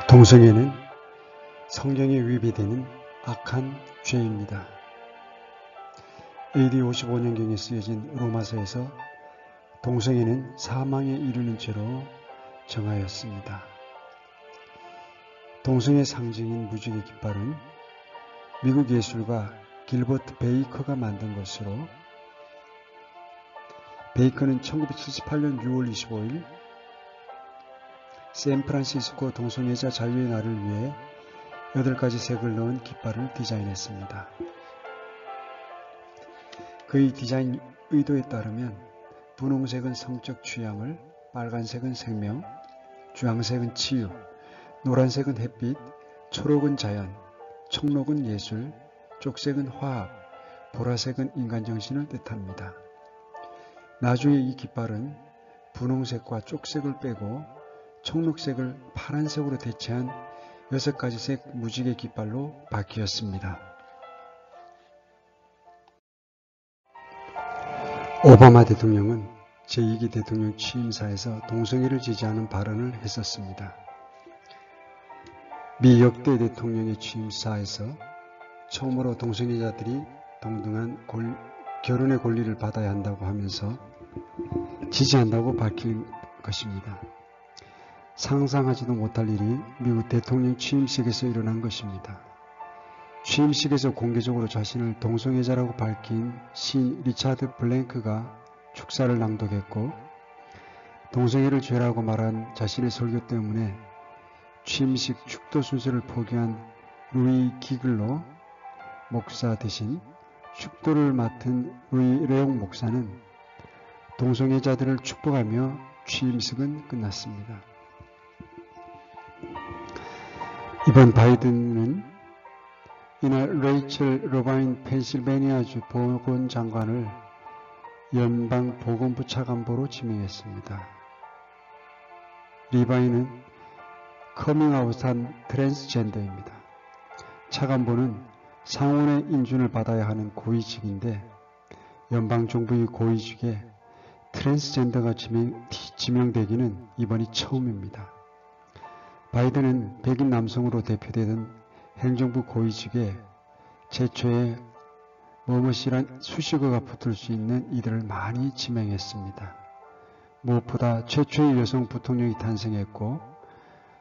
동성애는 성경에 위배되는 악한 죄입니다. AD 55년경에 쓰여진 로마서에서 동성애는 사망에 이르는 죄로 정하였습니다. 동성애 상징인 무지개 깃발은 미국 예술가 길버트 베이커가 만든 것으로, 베이커는 1978년 6월 25일 샌프란시스코 동성애자 자유의 날을 위해 8가지 색을 넣은 깃발을 디자인했습니다. 그의 디자인 의도에 따르면 분홍색은 성적 취향을, 빨간색은 생명, 주황색은 치유, 노란색은 햇빛, 초록은 자연, 청록은 예술, 쪽색은 화학, 보라색은 인간정신을 뜻합니다. 나중에 이 깃발은 분홍색과 쪽색을 빼고 청록색을 파란색으로 대체한 6가지 색 무지개 깃발로 바뀌었습니다. 오바마 대통령은 제2기 대통령 취임사에서 동성애를 지지하는 발언을 했었습니다. 미 역대 대통령의 취임사에서 처음으로 동성애자들이 동등한 결혼의 권리를 받아야 한다고 하면서 지지한다고 밝힌 것입니다. 상상하지도 못할 일이 미국 대통령 취임식에서 일어난 것입니다. 취임식에서 공개적으로 자신을 동성애자라고 밝힌 시인 리차드 블랭크가 축사를 낭독했고, 동성애를 죄라고 말한 자신의 설교 때문에 취임식 축도 순서를 포기한 루이 기글로 목사 대신 축도를 맡은 루이 레옹 목사는 동성애자들을 축복하며 취임식은 끝났습니다. 이번 바이든은 이날 레이첼 러바인 펜실베니아주 보건장관을 연방보건부 차관보로 지명했습니다. 리바인은 커밍아웃한 트랜스젠더입니다. 차관보는 상원의 인준을 받아야 하는 고위직인데 연방정부의 고위직에 트랜스젠더가 지명되기는 이번이 처음입니다. 바이든은 백인 남성으로 대표되던 행정부 고위직에 최초의 뭐뭇이란 수식어가 붙을 수 있는 이들을 많이 지명했습니다. 무엇보다 최초의 여성 부통령이 탄생했고,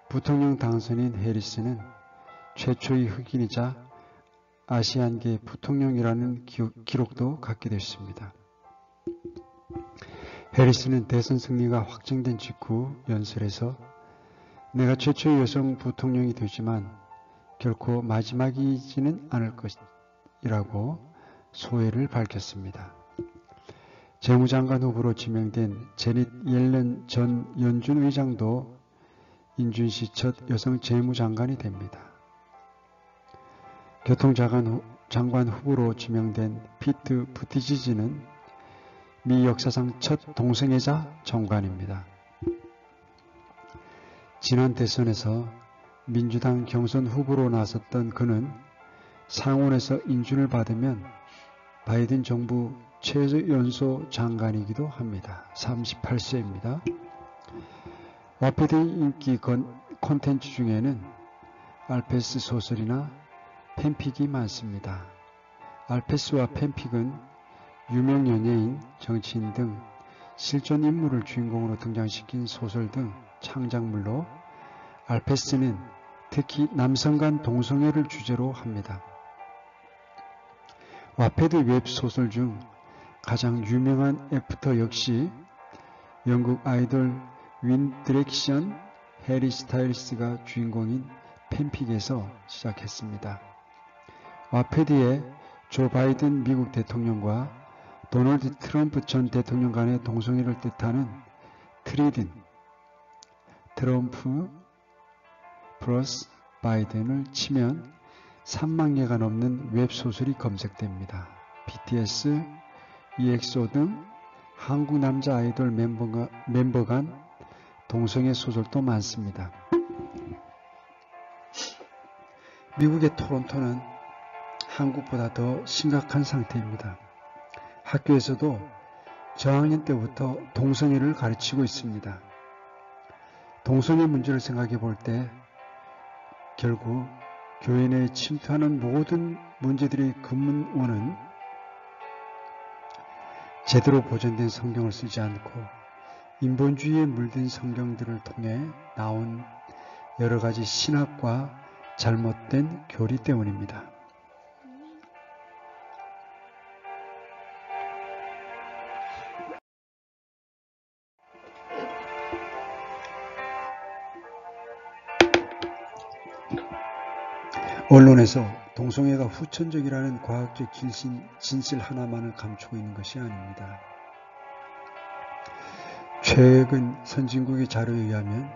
부통령 당선인 해리스는 최초의 흑인이자 아시안계 부통령이라는 기록도 갖게 됐습니다. 해리스는 대선 승리가 확정된 직후 연설에서 내가 최초의 여성 부통령이 되지만 결코 마지막이지는 않을 것이라고 소회를 밝혔습니다. 재무장관 후보로 지명된 제닛 옐런 전 연준 의장도 인준시 첫 여성 재무장관이 됩니다. 교통장관 후보로 지명된 피트 부티지지는 미 역사상 첫 동성애자 정관입니다. 지난 대선에서 민주당 경선 후보로 나섰던 그는 상원에서 인준을 받으면 바이든 정부 최연소 장관이기도 합니다. 38세입니다. 와패드의 인기 콘텐츠 중에는 알페스 소설이나 팬픽이 많습니다. 알페스와 팬픽은 유명 연예인, 정치인 등 실존 인물을 주인공으로 등장시킨 소설 등 창작물로, 알페스는 특히 남성 간 동성애를 주제로 합니다. 와패드 웹소설 중 가장 유명한 애프터 역시 영국 아이돌 윈드렉션 해리 스타일스가 주인공인 팬픽에서 시작했습니다. 와패드의 조 바이든 미국 대통령과 도널드 트럼프 전 대통령 간의 동성애를 뜻하는 트리든, 트럼프 플러스 바이든을 치면 3만 개가 넘는 웹소설이 검색됩니다. BTS, EXO 등 한국 남자 아이돌 멤버 간 동성애 소설도 많습니다. 미국의 토론토는 한국보다 더 심각한 상태입니다. 학교에서도 저학년 때부터 동성애를 가르치고 있습니다. 동성애 문제를 생각해 볼 때 결국 교회 내에 침투하는 모든 문제들의 근원은 제대로 보존된 성경을 쓰지 않고 인본주의에 물든 성경들을 통해 나온 여러 가지 신학과 잘못된 교리 때문입니다. 언론에서 동성애가 후천적이라는 과학적 진실 하나만을 감추고 있는 것이 아닙니다. 최근 선진국의 자료에 의하면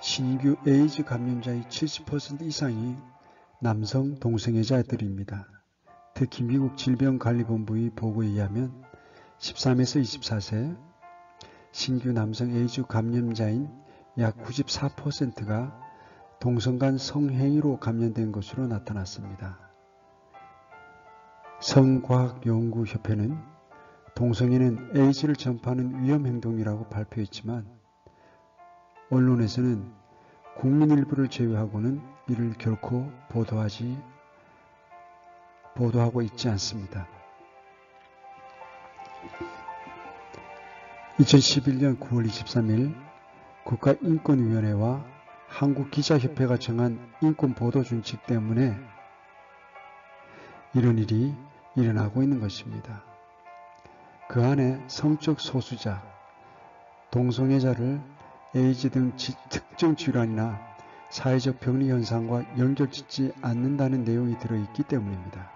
신규 에이즈 감염자의 70% 이상이 남성 동성애자들입니다. 특히 미국 질병관리본부의 보고에 의하면 13에서 24세 신규 남성 에이즈 감염자인 약 94%가 동성 간 성행위로 감염된 것으로 나타났습니다. 성과학연구협회는 동성애는 에이즈를 전파하는 위험행동이라고 발표했지만 언론에서는 국민 일부를 제외하고는 이를 결코 보도하고 있지 않습니다. 2011년 9월 23일 국가인권위원회와 한국기자협회가 정한 인권보도준칙 때문에 이런 일이 일어나고 있는 것입니다. 그 안에 성적 소수자, 동성애자를 에이즈 등 특정 질환이나 사회적 병리 현상과 연결짓지 않는다는 내용이 들어있기 때문입니다.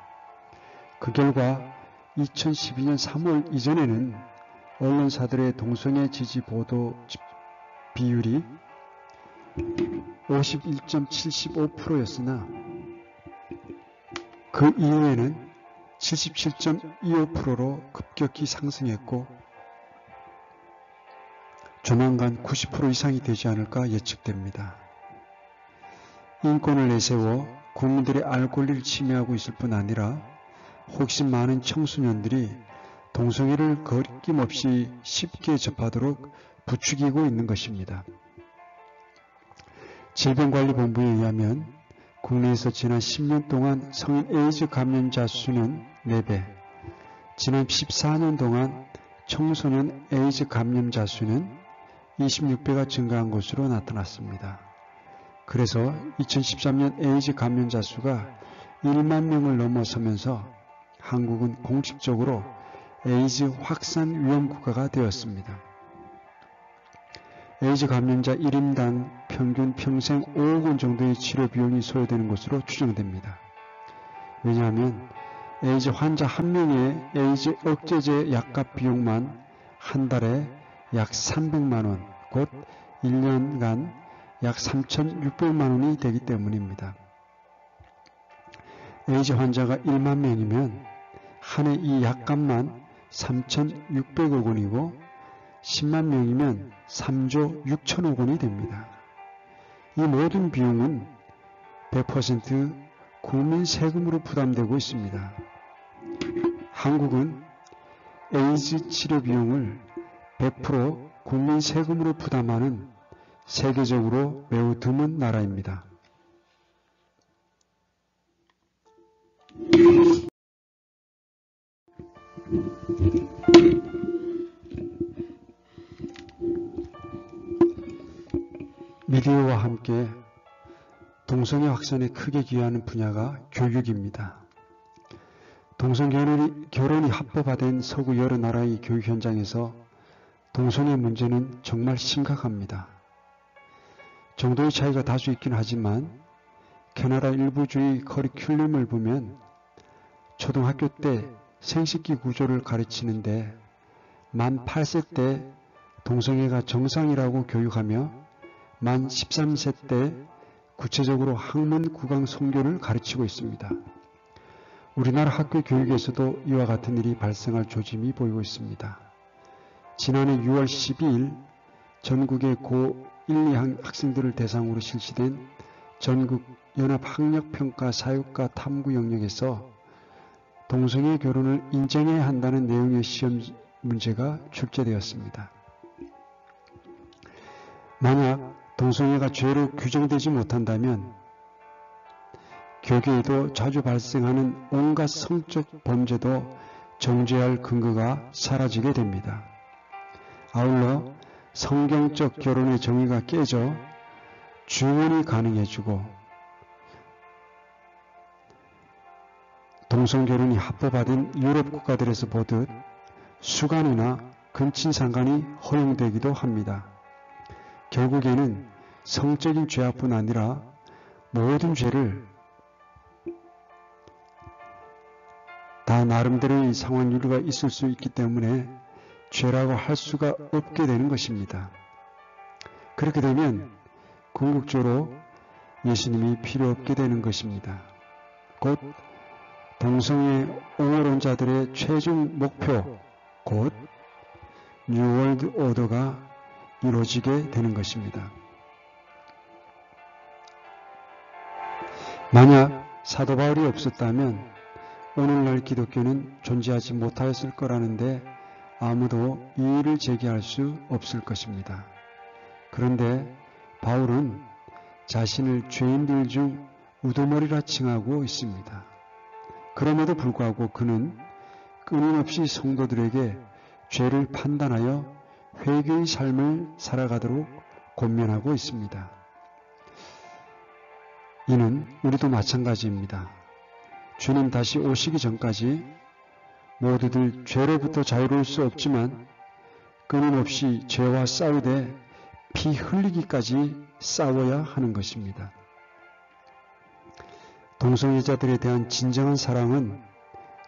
그 결과 2012년 3월 이전에는 언론사들의 동성애 지지 보도 비율이 51.75%였으나 그 이후에는 77.25%로 급격히 상승했고 조만간 90% 이상이 되지 않을까 예측됩니다. 인권을 내세워 국민들의 알 권리를 침해하고 있을 뿐 아니라 혹시 많은 청소년들이 동성애를 거리낌없이 쉽게 접하도록 부추기고 있는 것입니다. 질병관리본부에 의하면 국내에서 지난 10년 동안 성인 에이즈 감염자 수는 4배, 지난 14년 동안 청소년 에이즈 감염자 수는 26배가 증가한 것으로 나타났습니다. 그래서 2013년 에이즈 감염자 수가 1만 명을 넘어서면서 한국은 공식적으로 에이즈 확산 위험 국가가 되었습니다. 에이즈 감염자 1인당 평균 평생 5억 원 정도의 치료 비용이 소요되는 것으로 추정됩니다. 왜냐하면 에이즈 환자 한 명의 에이즈 억제제 약값 비용만 한 달에 약 300만 원, 곧 1년간 약 3,600만 원이 되기 때문입니다. 에이즈 환자가 1만 명이면 한 해 이 약값만 3,600억 원이고 10만 명이면 3조 6천억 원이 됩니다. 이 모든 비용은 100% 국민 세금으로 부담되고 있습니다. 한국은 에이즈 치료 비용을 100% 국민 세금으로 부담하는 세계적으로 매우 드문 나라입니다. 미디어와 함께 동성애 확산에 크게 기여하는 분야가 교육입니다. 동성결혼이 합법화된 서구 여러 나라의 교육 현장에서 동성애 문제는 정말 심각합니다. 정도의 차이가 다수 있긴 하지만 캐나다 일부주의 커리큘럼을 보면 초등학교 때 생식기 구조를 가르치는데 만 8세 때 동성애가 정상이라고 교육하며 만 13세 때 구체적으로 학문 구강 선교를 가르치고 있습니다. 우리나라 학교 교육에서도 이와 같은 일이 발생할 조짐이 보이고 있습니다. 지난해 6월 12일 전국의 고1, 2학 학생들을 대상으로 실시된 전국 연합학력평가 사육과 탐구 영역에서 동성애 결혼을 인정해야 한다는 내용의 시험 문제가 출제되었습니다. 만약 동성애가 죄로 규정되지 못한다면 교계에도 자주 발생하는 온갖 성적 범죄도 정죄할 근거가 사라지게 됩니다. 아울러 성경적 결혼의 정의가 깨져 주원이 가능해지고 동성결혼이 합법화된 유럽 국가들에서 보듯 수간이나 근친상간이 허용되기도 합니다. 결국에는 성적인 죄악뿐 아니라 모든 죄를 다 나름대로의 상황 유리가 있을 수 있기 때문에 죄라고 할 수가 없게 되는 것입니다. 그렇게 되면 궁극적으로 예수님이 필요 없게 되는 것입니다. 곧 동성애 옹호론자들의 최종 목표, 곧 뉴월드 오더가 이루어지게 되는 것입니다. 만약 사도 바울이 없었다면 오늘날 기독교는 존재하지 못하였을 거라는데 아무도 이의를 제기할 수 없을 것입니다. 그런데 바울은 자신을 죄인들 중 우두머리라 칭하고 있습니다. 그럼에도 불구하고 그는 끊임없이 성도들에게 죄를 판단하여 회개의 삶을 살아가도록 권면하고 있습니다. 이는 우리도 마찬가지입니다. 주님 다시 오시기 전까지 모두들 죄로부터 자유로울 수 없지만 끊임없이 죄와 싸우되 피 흘리기까지 싸워야 하는 것입니다. 동성애자들에 대한 진정한 사랑은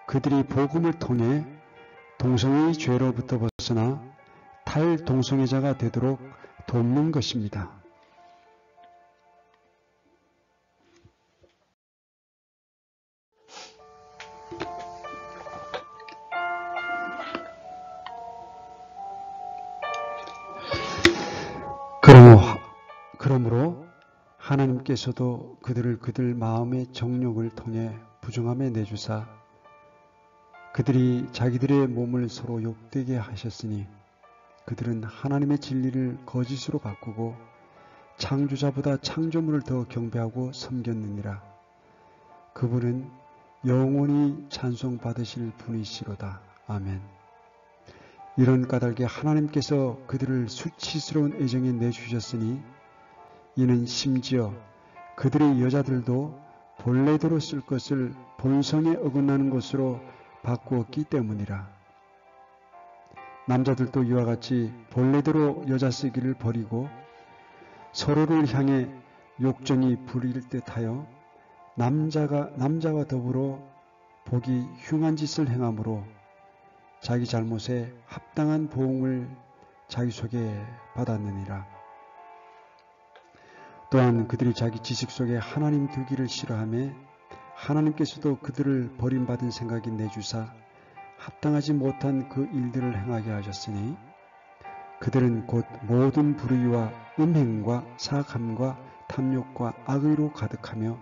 그들이 복음을 통해 동성애의 죄로부터 벗어나 탈동성애자가 되도록 돕는 것입니다. 그러므로 하나님께서도 그들 마음의 정욕을 통해 부정함에 내주사 그들이 자기들의 몸을 서로 욕되게 하셨으니 그들은 하나님의 진리를 거짓으로 바꾸고 창조자보다 창조물을 더 경배하고 섬겼느니라. 그분은 영원히 찬송받으실 분이시로다. 아멘. 이런 까닭에 하나님께서 그들을 수치스러운 애정에 내주셨으니 이는 심지어 그들의 여자들도 본래대로 쓸 것을 본성에 어긋나는 것으로 바꾸었기 때문이라. 남자들도 이와 같이 본래대로 여자 쓰기를 버리고 서로를 향해 욕정이 부릴 듯하여 남자와 더불어 보기 흉한 짓을 행함으로 자기 잘못에 합당한 보응을 자기 속에 받았느니라. 또한 그들이 자기 지식 속에 하나님 두기를 싫어하며 하나님께서도 그들을 버림받은 생각이 내주사 합당하지 못한 그 일들을 행하게 하셨으니 그들은 곧 모든 불의와 음행과 사악함과 탐욕과 악의로 가득하며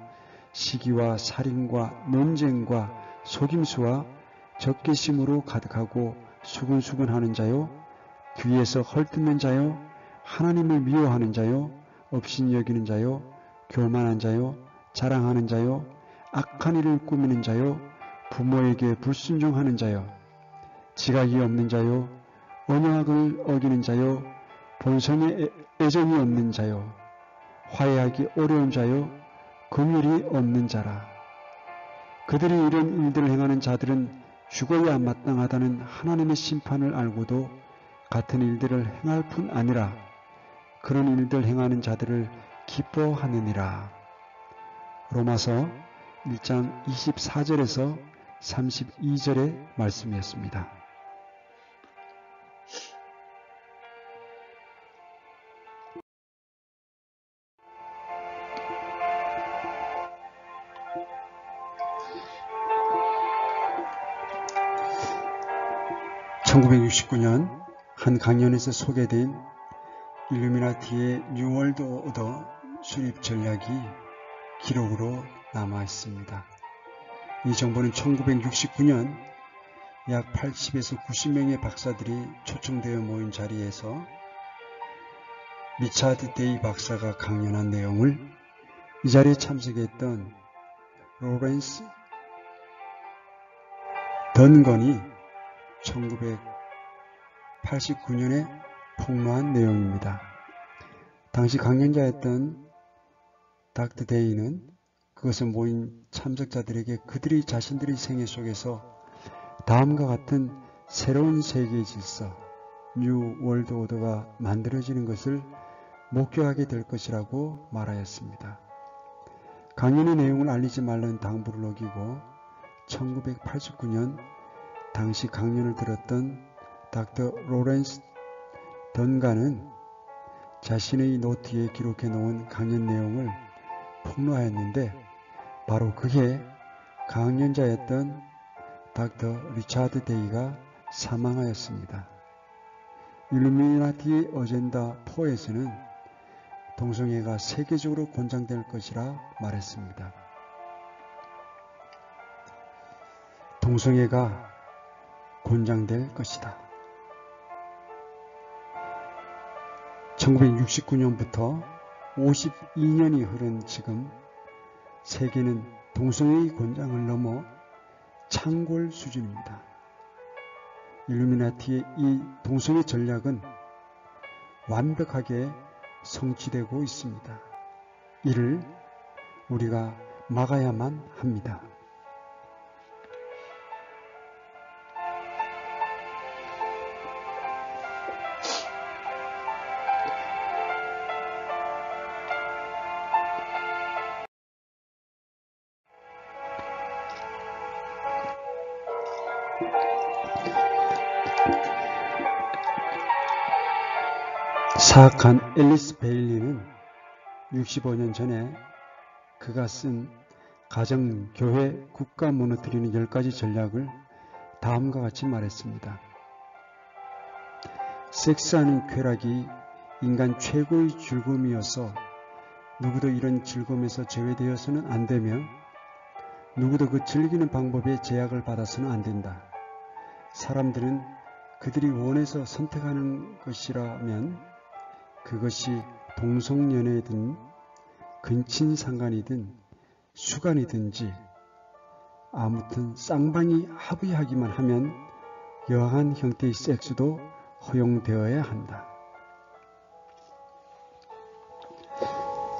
시기와 살인과 논쟁과 속임수와 적개심으로 가득하고 수근수근하는 자요, 뒤에서 헐뜯는 자요, 하나님을 미워하는 자요, 업신 여기는 자요, 교만한 자요, 자랑하는 자요, 악한 일을 꾸미는 자요, 부모에게 불순종하는 자요, 지각이 없는 자요, 언약을 어기는 자요, 본성에 애정이 없는 자요, 화해하기 어려운 자요, 긍휼이 없는 자라. 그들이 이런 일들을 행하는 자들은 죽어야 마땅하다는 하나님의 심판을 알고도 같은 일들을 행할 뿐 아니라 그런 일들 행하는 자들을 기뻐하느니라. 로마서 1장 24절에서 32절의 말씀이었습니다. (1969년) 한 강연에서 소개된 일루미나티의 뉴월드 오더 수립 전략이 기록으로 남아 있습니다. 이 정보는 1969년 약 80에서 90명의 박사들이 초청되어 모인 자리에서 리차드 데이 박사가 강연한 내용을 이 자리에 참석했던 로렌스 던건이 1989년에 폭로한 내용입니다. 당시 강연자였던 닥터 데이는 그것에 모인 참석자들에게 그들이 자신들의 생애 속에서 다음과 같은 새로운 세계의 질서, 뉴 월드 오더가 만들어지는 것을 목격하게 될 것이라고 말하였습니다. 강연의 내용을 알리지 말라는 당부를 어기고 1989년 당시 강연을 들었던 닥터 로렌스 던간은 자신의 노트에 기록해 놓은 강연 내용을 폭로하였는데 바로 그게 강연자였던 닥터 리차드 데이가 사망하였습니다. 일루미나티 어젠다 4에서는 동성애가 세계적으로 권장될 것이라 말했습니다. 동성애가 권장될 것이다. 1969년부터 52년이 흐른 지금 세계는 동성애의 권장을 넘어 창궐 수준입니다. 일루미나티의 이 동성애 전략은 완벽하게 성취되고 있습니다. 이를 우리가 막아야만 합니다. 사악한 앨리스 베일리는 65년 전에 그가 쓴 가정, 교회, 국가 무너뜨리는 10가지 전략을 다음과 같이 말했습니다. 섹스하는 쾌락이 인간 최고의 즐거움이어서 누구도 이런 즐거움에서 제외되어서는 안 되며 누구도 그 즐기는 방법에 제약을 받아서는 안 된다. 사람들은 그들이 원해서 선택하는 것이라면 그것이 동성연애든 근친상간이든 수간이든지 아무튼 쌍방이 합의하기만 하면 여하한 형태의 섹스도 허용되어야 한다.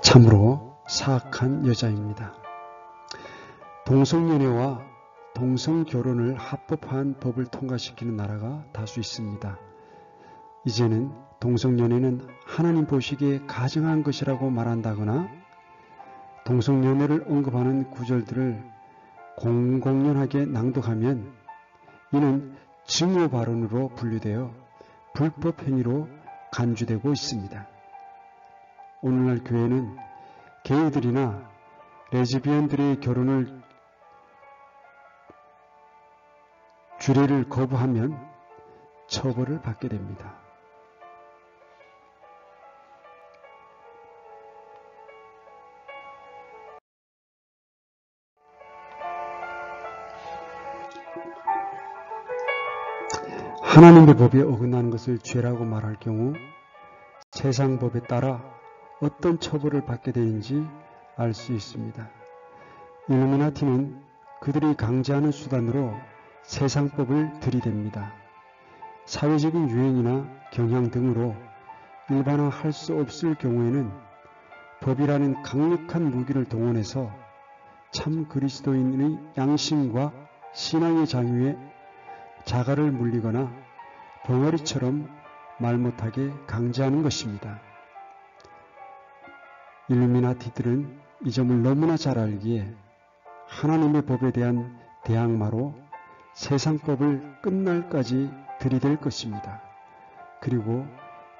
참으로 사악한 여자입니다. 동성연애와 동성결혼을 합법화한 법을 통과시키는 나라가 다수 있습니다. 이제는 동성연애는 하나님 보시기에 가증한 것이라고 말한다거나 동성연애를 언급하는 구절들을 공공연하게 낭독하면 이는 증오 발언으로 분류되어 불법 행위로 간주되고 있습니다. 오늘날 교회는 게이들이나 레즈비언들의 결혼을 주례를 거부하면 처벌을 받게 됩니다. 하나님의 법에 어긋나는 것을 죄라고 말할 경우 세상 법에 따라 어떤 처벌을 받게 되는지 알 수 있습니다. 일루미나티는 그들이 강제하는 수단으로 세상법을 들이댑니다. 사회적인 유행이나 경향 등으로 일반화할 수 없을 경우에는 법이라는 강력한 무기를 동원해서 참 그리스도인의 양심과 신앙의 장유에 자갈을 물리거나 벙어리처럼 말 못하게 강제하는 것입니다. 일루미나티들은 이 점을 너무나 잘 알기에 하나님의 법에 대한 대항마로 세상법을 끝날까지 들이댈 것입니다. 그리고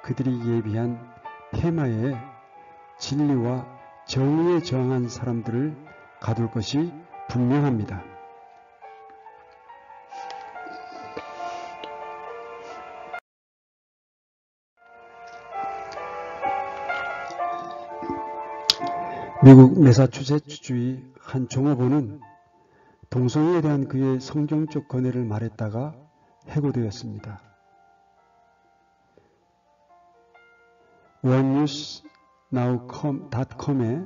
그들이 예비한 폐마에 진리와 정의에 저항한 사람들을 가둘 것이 분명합니다. 미국 매사추세츠주의 한 종업원은 동성애에 대한 그의 성경적 견해를 말했다가 해고되었습니다. onenewsnow.com에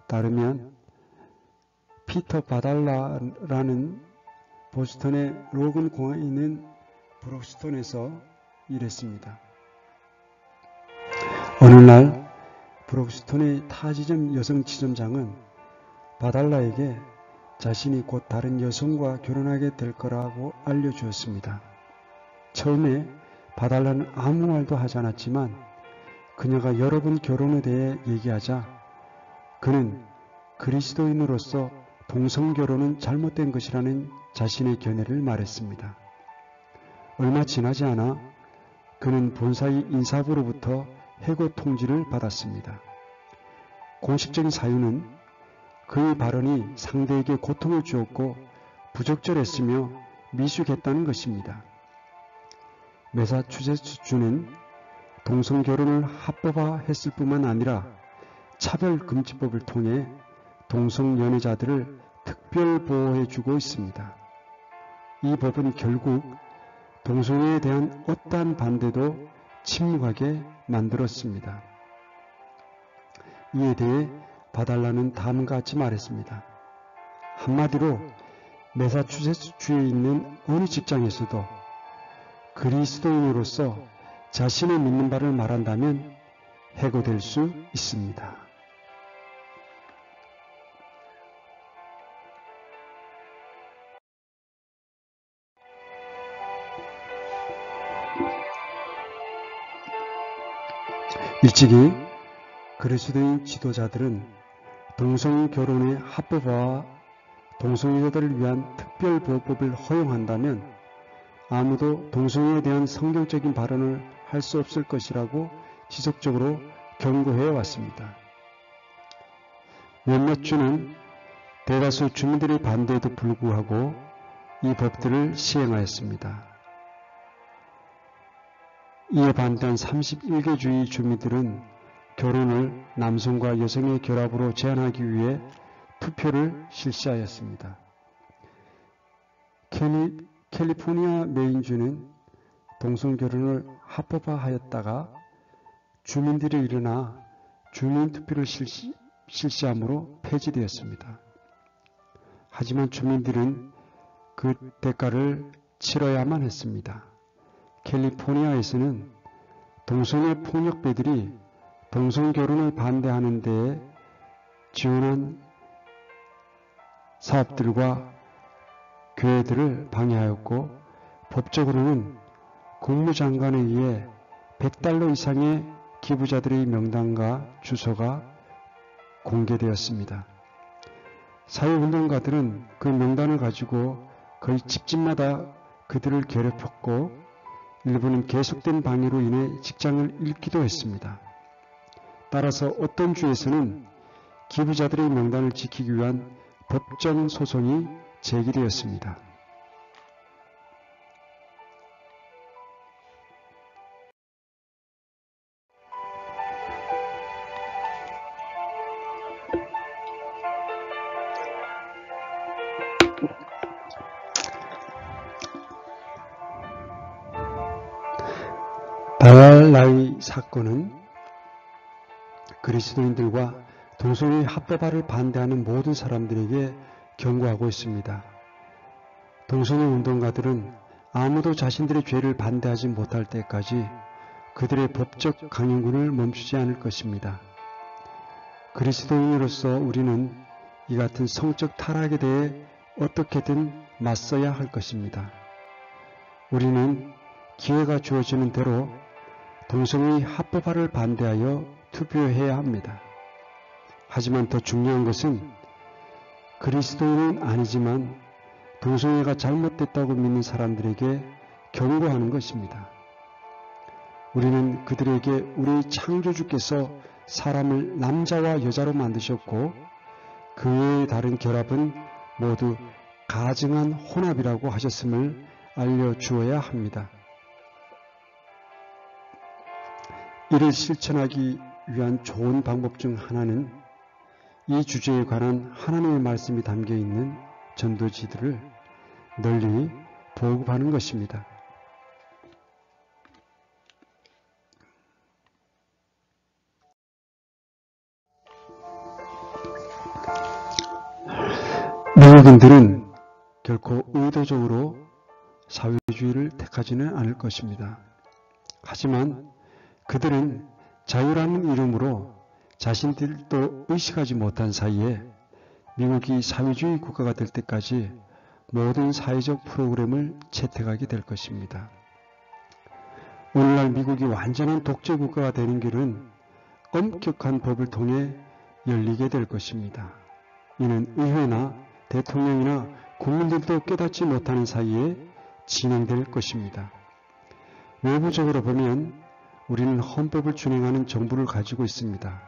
따르면 피터 바달라라는 보스턴의 로건 공항에 있는 브록스톤에서 일했습니다. 어느 날 브록스톤의 타지점 여성 지점장은 바달라에게 자신이 곧 다른 여성과 결혼하게 될 거라고 알려주었습니다. 처음에 바달라는 아무 말도 하지 않았지만 그녀가 여러 번 결혼에 대해 얘기하자 그는 그리스도인으로서 동성결혼은 잘못된 것이라는 자신의 견해를 말했습니다. 얼마 지나지 않아 그는 본사의 인사부로부터 해고 통지를 받았습니다. 공식적인 사유는 그의 발언이 상대에게 고통을 주었고 부적절했으며 미숙했다는 것입니다. 매사추세츠주는 동성결혼을 합법화했을 뿐만 아니라 차별금지법을 통해 동성연애자들을 특별 보호해주고 있습니다. 이 법은 결국 동성애에 대한 어떠한 반대도 침묵하게 만들었습니다. 이에 대해 바달라는 다음과 같이 말했습니다. 한마디로 매사추세츠주에 있는 어느 직장에서도 그리스도인으로서 자신의 믿는 바를 말한다면 해고될 수 있습니다. 일찍이 그리스도인 지도자들은 동성결혼의 합법화와 동성애자들을 위한 특별보호법을 허용한다면 아무도 동성애에 대한 성경적인 발언을 할 수 없을 것이라고 지속적으로 경고해 왔습니다. 몇몇 주는 대다수 주민들의 반대에도 불구하고 이 법들을 시행하였습니다. 이에 반대한 31개 주의 주민들은 결혼을 남성과 여성의 결합으로 제한하기 위해 투표를 실시하였습니다. 캘리포니아 메인주는 동성결혼을 합법화하였다가 주민들이 일어나 주민투표를 실시함으로 폐지되었습니다. 하지만 주민들은 그 대가를 치러야만 했습니다. 캘리포니아에서는 동성애 폭력배들이 동성결혼을 반대하는 데에 지원한 사업들과 교회들을 방해하였고 법적으로는 국무장관에 의해 $100 이상의 기부자들의 명단과 주소가 공개되었습니다. 사회운동가들은 그 명단을 가지고 거의 집집마다 그들을 괴롭혔고 일부는 계속된 방해로 인해 직장을 잃기도 했습니다. 따라서 어떤 주에서는 기부자들의 명단을 지키기 위한 법정 소송이 제기되었습니다. 바달라의 사건은 그리스도인들과 동성애 합법화를 반대하는 모든 사람들에게 경고하고 있습니다. 동성애 운동가들은 아무도 자신들의 죄를 반대하지 못할 때까지 그들의 법적 강행군을 멈추지 않을 것입니다. 그리스도인으로서 우리는 이 같은 성적 타락에 대해 어떻게든 맞서야 할 것입니다. 우리는 기회가 주어지는 대로 동성애의 합법화를 반대하여 투표해야 합니다. 하지만 더 중요한 것은 그리스도인은 아니지만 동성애가 잘못됐다고 믿는 사람들에게 경고하는 것입니다. 우리는 그들에게 우리 창조주께서 사람을 남자와 여자로 만드셨고 그 외의 다른 결합은 모두 가증한 혼합이라고 하셨음을 알려주어야 합니다. 이를 실천하기 위한 좋은 방법 중 하나는 이 주제에 관한 하나님의 말씀이 담겨 있는 전도지들을 널리 보급하는 것입니다. 미국인들은 결코 의도적으로 사회주의를 택하지는 않을 것입니다. 하지만 그들은 자유라는 이름으로 자신들도 의식하지 못한 사이에 미국이 사회주의 국가가 될 때까지 모든 사회적 프로그램을 채택하게 될 것입니다. 오늘날 미국이 완전한 독재 국가가 되는 길은 엄격한 법을 통해 열리게 될 것입니다. 이는 의회나 대통령이나 국민들도 깨닫지 못하는 사이에 진행될 것입니다. 외부적으로 보면 우리는 헌법을 준행하는 정부를 가지고 있습니다.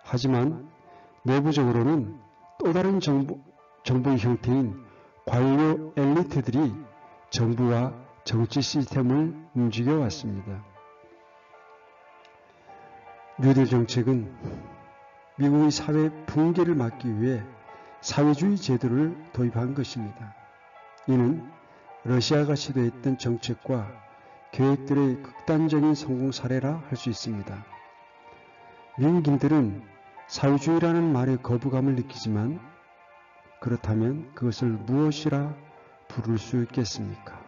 하지만 내부적으로는 또 다른 정부의 형태인 관료 엘리트들이 정부와 정치 시스템을 움직여왔습니다. 뉴딜 정책은 미국의 사회 붕괴를 막기 위해 사회주의 제도를 도입한 것입니다. 이는 러시아가 시도했던 정책과 계획들의 극단적인 성공 사례라 할 수 있습니다. 미국인들은 사회주의라는 말에 거부감을 느끼지만 그렇다면 그것을 무엇이라 부를 수 있겠습니까?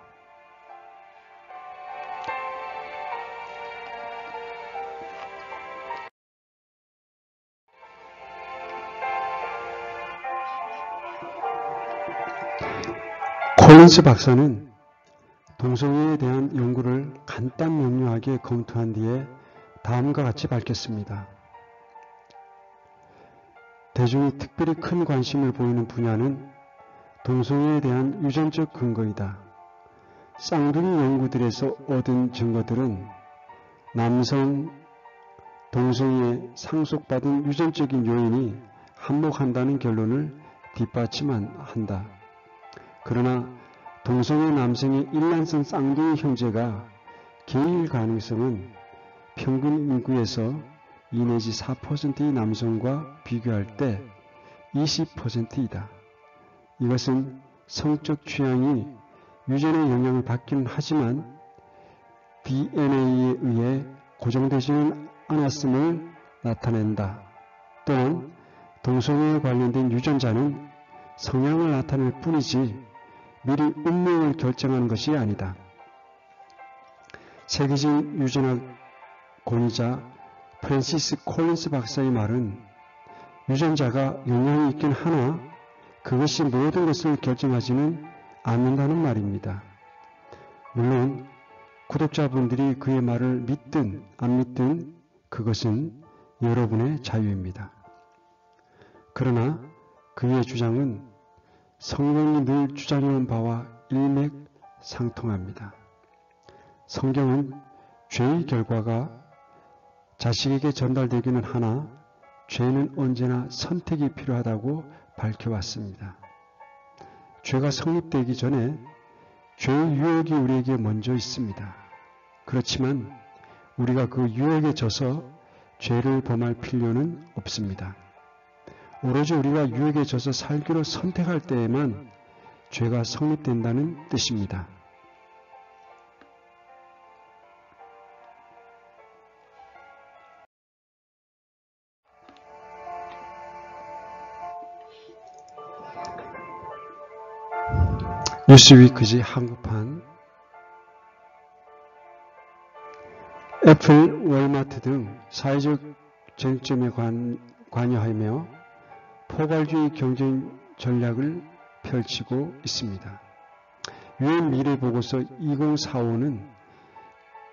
콜린스 박사는 동성애에 대한 연구를 간단 명료하게 검토한 뒤에 다음과 같이 밝혔습니다. 대중이 특별히 큰 관심을 보이는 분야는 동성애에 대한 유전적 근거이다. 쌍둥이 연구들에서 얻은 증거들은 남성 동성애에 상속받은 유전적인 요인이 한몫한다는 결론을 뒷받침한다. 그러나 동성애 남성의 일란성 쌍둥이 형제가 개일 가능성은 평균 인구에서 2 내지 4%의 남성과 비교할 때 20%이다. 이것은 성적 취향이 유전의 영향을 받기는 하지만 DNA에 의해 고정되지는 않았음을 나타낸다. 또는 동성애에 관련된 유전자는 성향을 나타낼 뿐이지 미리 운명을 결정하는 것이 아니다. 세계적인 유전학 권위자 프랜시스 콜린스 박사의 말은 유전자가 영향이 있긴 하나 그것이 모든 것을 결정하지는 않는다는 말입니다. 물론 구독자분들이 그의 말을 믿든 안 믿든 그것은 여러분의 자유입니다. 그러나 그의 주장은 성경이 늘 주장해온 바와 일맥상통합니다. 성경은 죄의 결과가 자식에게 전달되기는 하나 죄는 언제나 선택이 필요하다고 밝혀왔습니다. 죄가 성립되기 전에 죄의 유혹이 우리에게 먼저 있습니다. 그렇지만 우리가 그 유혹에 져서 죄를 범할 필요는 없습니다. 오로지 우리가 유혹에 져서 살기로 선택할 때에만 죄가 성립된다는 뜻입니다. 뉴스위크지 한국판 애플, 월마트 등 사회적 쟁점에 관여하며 포괄주의 경쟁 전략을 펼치고 있습니다. 유엔 미래보고서 2045는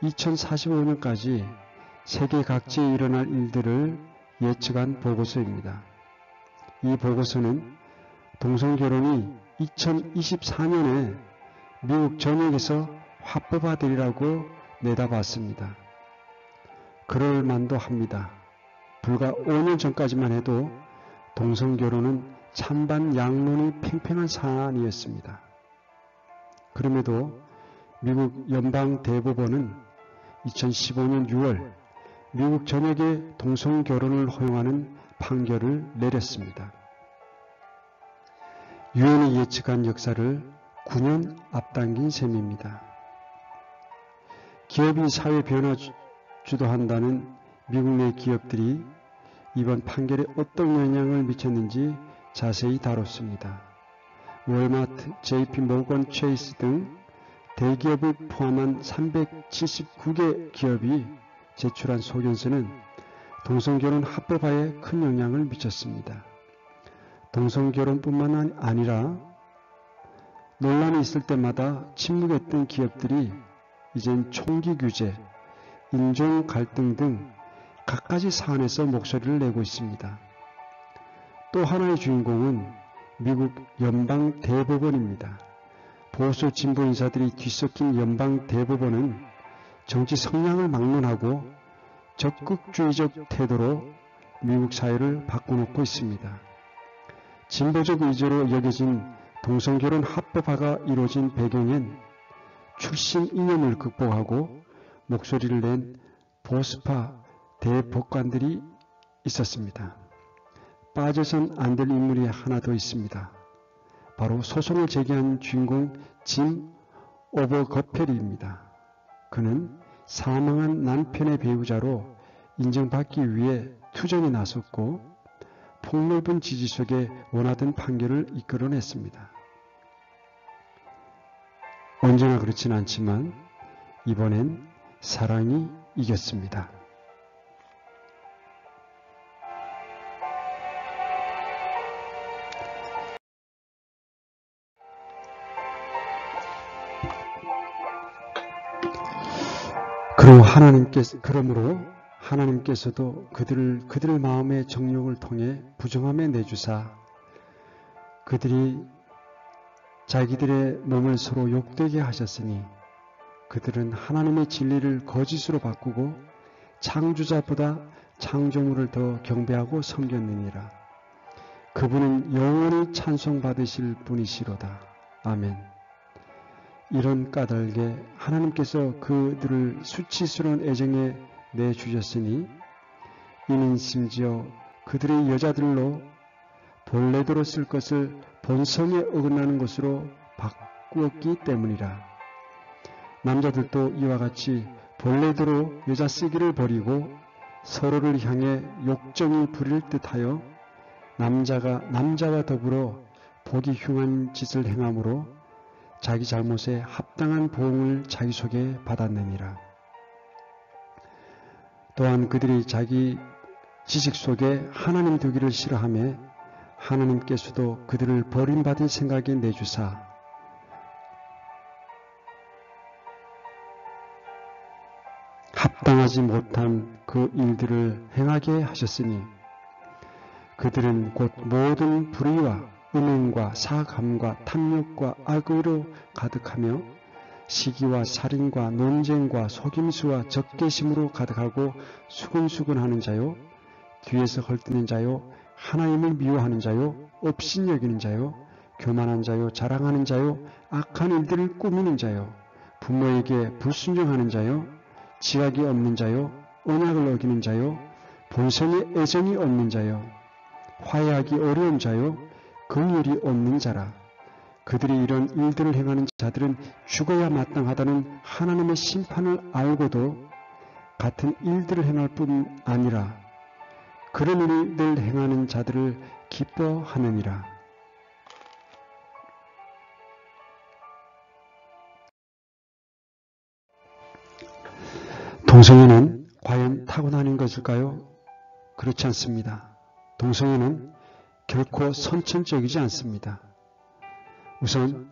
2045년까지 세계 각지에 일어날 일들을 예측한 보고서입니다. 이 보고서는 동성결혼이 2024년에 미국 전역에서 합법화되리라고 내다봤습니다. 그럴 만도 합니다. 불과 5년 전까지만 해도 동성결혼은 찬반 양론이 팽팽한 사안이었습니다. 그럼에도 미국 연방대법원은 2015년 6월 미국 전역에 동성결혼을 허용하는 판결을 내렸습니다. 유엔이 예측한 역사를 9년 앞당긴 셈입니다. 기업이 사회 변화 주도한다는 미국 내 기업들이 이번 판결에 어떤 영향을 미쳤는지 자세히 다뤘습니다. 월마트, JP 모건 체이스 등 대기업을 포함한 379개 기업이 제출한 소견서는 동성결혼 합법화에 큰 영향을 미쳤습니다. 동성결혼뿐만 아니라 논란이 있을 때마다 침묵했던 기업들이 이젠 총기 규제, 인종 갈등 등 갖가지 사안에서 목소리를 내고 있습니다. 또 하나의 주인공은 미국 연방 대법원입니다. 보수 진보 인사들이 뒤섞인 연방 대법원은 정치 성향을 막론하고 적극주의적 태도로 미국 사회를 바꿔놓고 있습니다. 진보적 의제로 여겨진 동성결혼 합법화가 이루어진 배경엔 출신 이념을 극복하고 목소리를 낸 보수파 대법관들이 있었습니다. 빠져선 안 될 인물이 하나 더 있습니다. 바로 소송을 제기한 주인공 짐 오버거펠입니다. 그는 사망한 남편의 배우자로 인정받기 위해 투쟁에 나섰고 폭넓은 지지 속에 원하던 판결을 이끌어냈습니다. 언제나 그렇진 않지만 이번엔 사랑이 이겼습니다. 그러므로 하나님께서도 그들의 마음의 정욕을 통해 부정함에 내주사 그들이 자기들의 몸을 서로 욕되게 하셨으니 그들은 하나님의 진리를 거짓으로 바꾸고 창조자보다 창조물을 더 경배하고 섬겼느니라. 그분은 영원히 찬송받으실 분이시로다. 아멘. 이런 까닭에 하나님께서 그들을 수치스러운 애정에 내주셨으니 이는 심지어 그들의 여자들로 본래대로 쓸 것을 본성에 어긋나는 것으로 바꾸었기 때문이라. 남자들도 이와 같이 본래대로 여자 쓰기를 버리고 서로를 향해 욕정이 부릴 듯하여 남자가 남자와 더불어 보기 흉한 짓을 행함으로 자기 잘못에 합당한 보응을 자기 속에 받았느니라. 또한 그들이 자기 지식 속에 하나님 두기를 싫어하며 하나님께서도 그들을 버림받은 생각에 내주사 합당하지 못한 그 일들을 행하게 하셨으니 그들은 곧 모든 불의와 음행과 사감과 탐욕과 악의로 가득하며 시기와 살인과 논쟁과 속임수와 적개심으로 가득하고 수근수근하는 자요, 뒤에서 헐뜯는 자요, 하나님을 미워하는 자요, 업신여기는 자요, 교만한 자요, 자랑하는 자요, 악한 일들을 꾸미는 자요, 부모에게 불순종하는 자요, 지각이 없는 자요, 언약을 어기는 자요, 본성에 애정이 없는 자요, 화해하기 어려운 자요, 긍휼이 없는 자라. 그들이 이런 일들을 행하는 자들은 죽어야 마땅하다는 하나님의 심판을 알고도 같은 일들을 행할 뿐 아니라 그런 일들 행하는 자들을 기뻐하느니라. 동성애는 과연 타고나는 것일까요? 그렇지 않습니다. 동성애는 결코 선천적이지 않습니다. 우선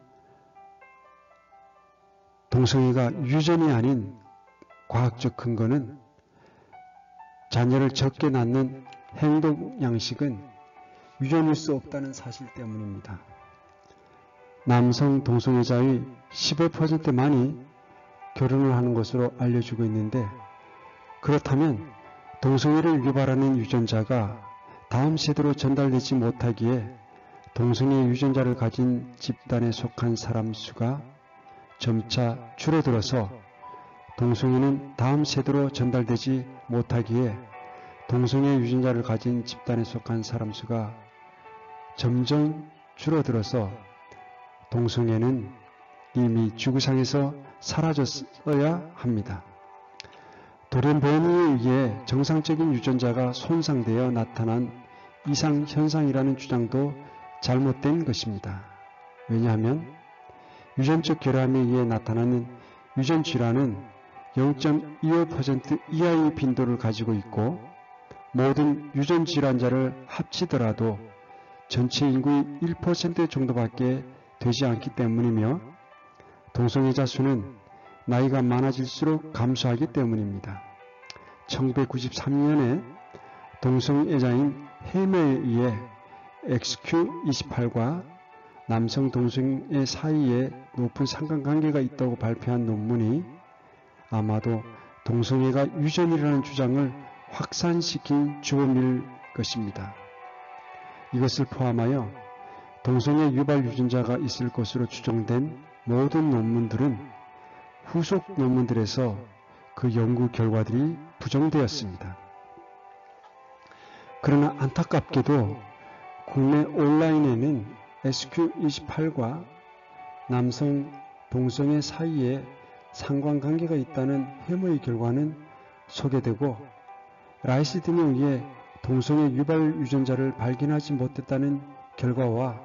동성애가 유전이 아닌 과학적 근거는 자녀를 적게 낳는 행동 양식은 유전일 수 없다는 사실 때문입니다. 남성 동성애자의 15%만이 결혼을 하는 것으로 알려지고 있는데 그렇다면 동성애를 유발하는 유전자가 다음 세대로 전달되지 못하기에 동성애 유전자를 가진 집단에 속한 사람 수가 점차 줄어들어서 동성애는 다음 세대로 전달되지 못하기에 동성애 유전자를 가진 집단에 속한 사람 수가 점점 줄어들어서 동성애는 이미 지구상에서 사라졌어야 합니다. 돌연변이에 의해 정상적인 유전자가 손상되어 나타난 이상현상이라는 주장도 잘못된 것입니다. 왜냐하면 유전적 결함에 의해 나타나는 유전질환은 0.25% 이하의 빈도를 가지고 있고 모든 유전질환자를 합치더라도 전체 인구의 1% 정도밖에 되지 않기 때문이며 동성애자 수는 나이가 많아질수록 감소하기 때문입니다. 1993년에 동성애자인 해머에 의해 XQ28과 남성 동성애 사이에 높은 상관관계가 있다고 발표한 논문이 아마도 동성애가 유전이라는 주장을 확산시킨 주범일 것입니다. 이것을 포함하여 동성애 유발 유전자가 있을 것으로 추정된 모든 논문들은 후속 논문들에서 그 연구 결과들이 부정되었습니다. 그러나 안타깝게도 국내 온라인에는 SQ28과 남성 동성애 사이에 상관관계가 있다는 해머의 결과는 소개되고 라이스 등에 의해 동성애 유발 유전자를 발견하지 못했다는 결과와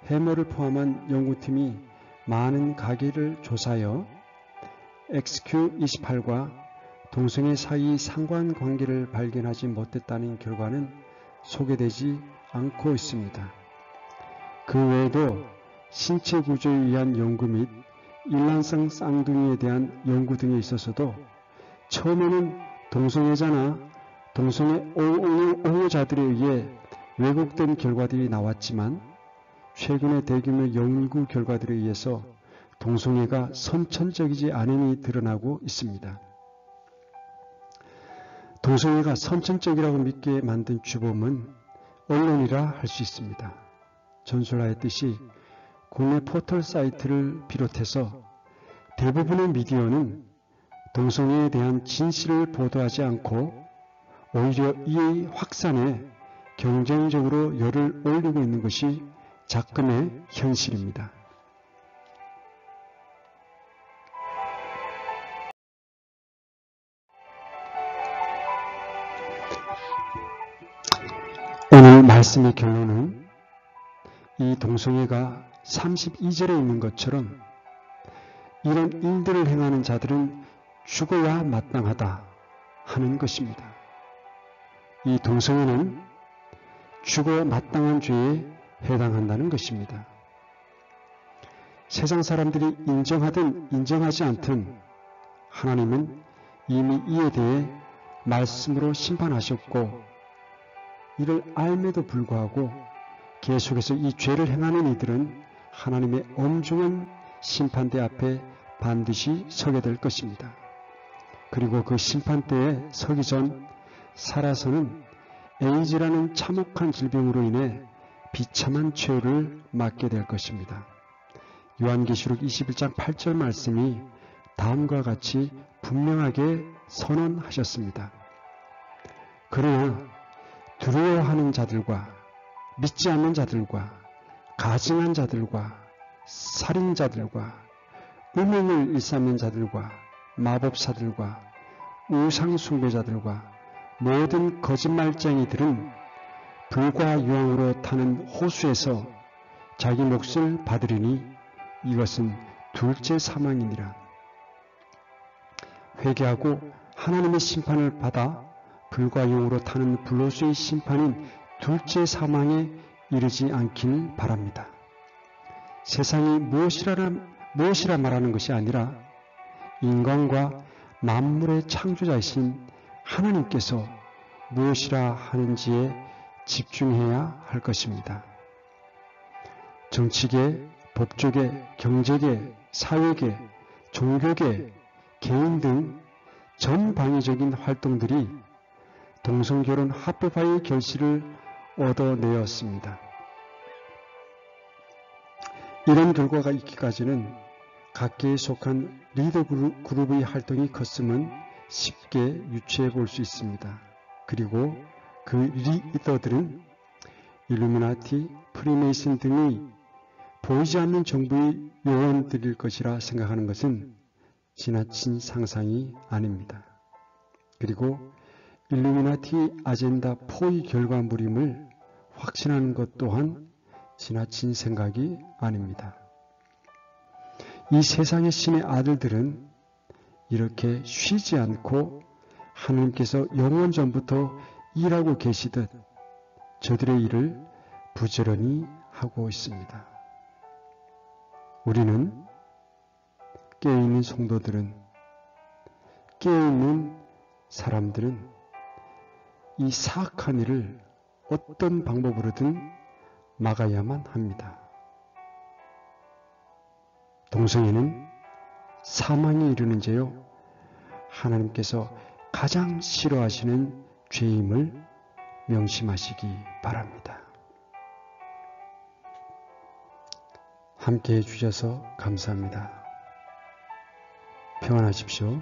해머를 포함한 연구팀이 많은 가게를 조사하여 XQ28과 동성애 사이 상관관계를 발견하지 못했다는 결과는 소개되지 않고 있습니다. 그 외에도 신체 구조에 의한 연구 및 일란성 쌍둥이에 대한 연구 등에 있어서도 처음에는 동성애자나 동성애 옹호자들에 의해 왜곡된 결과들이 나왔지만 최근의 대규모 연구 결과들에 의해서 동성애가 선천적이지 않음이 드러나고 있습니다. 동성애가 선천적이라고 믿게 만든 주범은 언론이라 할 수 있습니다. 전술하였듯이 국내 포털 사이트를 비롯해서 대부분의 미디어는 동성애에 대한 진실을 보도하지 않고 오히려 이의 확산에 경쟁적으로 열을 올리고 있는 것이 작금의 현실입니다. 오늘 말씀의 결론은 이 동성애가 32절에 있는 것처럼 이런 일들을 행하는 자들은 죽어야 마땅하다 하는 것입니다. 이 동성애는 죽어야 마땅한 죄에 해당한다는 것입니다. 세상 사람들이 인정하든 인정하지 않든 하나님은 이미 이에 대해 말씀으로 심판하셨고 이를 알매도 불구하고 계속해서 이 죄를 행하는 이들은 하나님의 엄중한 심판대 앞에 반드시 서게 될 것입니다. 그리고 그 심판대에 서기 전 살아서는 에이즈라는 참혹한 질병으로 인해 비참한 최후를 맞게 될 것입니다. 요한계시록 21장 8절 말씀이 다음과 같이 분명하게 선언하셨습니다. 그러나 두려워하는 자들과 믿지 않는 자들과 가증한 자들과 살인자들과 음행을 일삼는 자들과 마법사들과 우상숭배자들과 모든 거짓말쟁이들은 불과 유황으로 타는 호수에서 자기 몫을 받으리니 이것은 둘째 사망이니라. 회개하고 하나님의 심판을 받아 불과 유황으로 타는 불호수의 심판인 둘째 사망에 이르지 않길 바랍니다. 세상이 무엇이라 말하는 것이 아니라 인간과 만물의 창조자이신 하나님께서 무엇이라 하는지에 집중해야 할 것입니다. 정치계, 법조계, 경제계, 사회계, 종교계, 개인 등 전방위적인 활동들이 동성결혼 합법화의 결실을 얻어내었습니다. 이런 결과가 있기까지는 각계에 속한 리더 그룹의 활동이 컸음은 쉽게 유추해 볼 수 있습니다. 그리고 그 리더들은 일루미나티, 프리메이슨 등이 보이지 않는 정부의 요원들일 것이라 생각하는 것은 지나친 상상이 아닙니다. 그리고 일루미나티 아젠다 포의 결과물임을 확신하는 것 또한 지나친 생각이 아닙니다. 이 세상의 신의 아들들은 이렇게 쉬지 않고 하나님께서 영원 전부터 일하고 계시듯 저들의 일을 부지런히 하고 있습니다. 우리는 깨어있는 성도들은, 깨어있는 사람들은 이 사악한 일을 어떤 방법으로든 막아야만 합니다. 동성애는 사망에 이르는 죄요, 하나님께서 가장 싫어하시는 죄임을 명심하시기 바랍니다. 함께해 주셔서 감사합니다. 평안하십시오.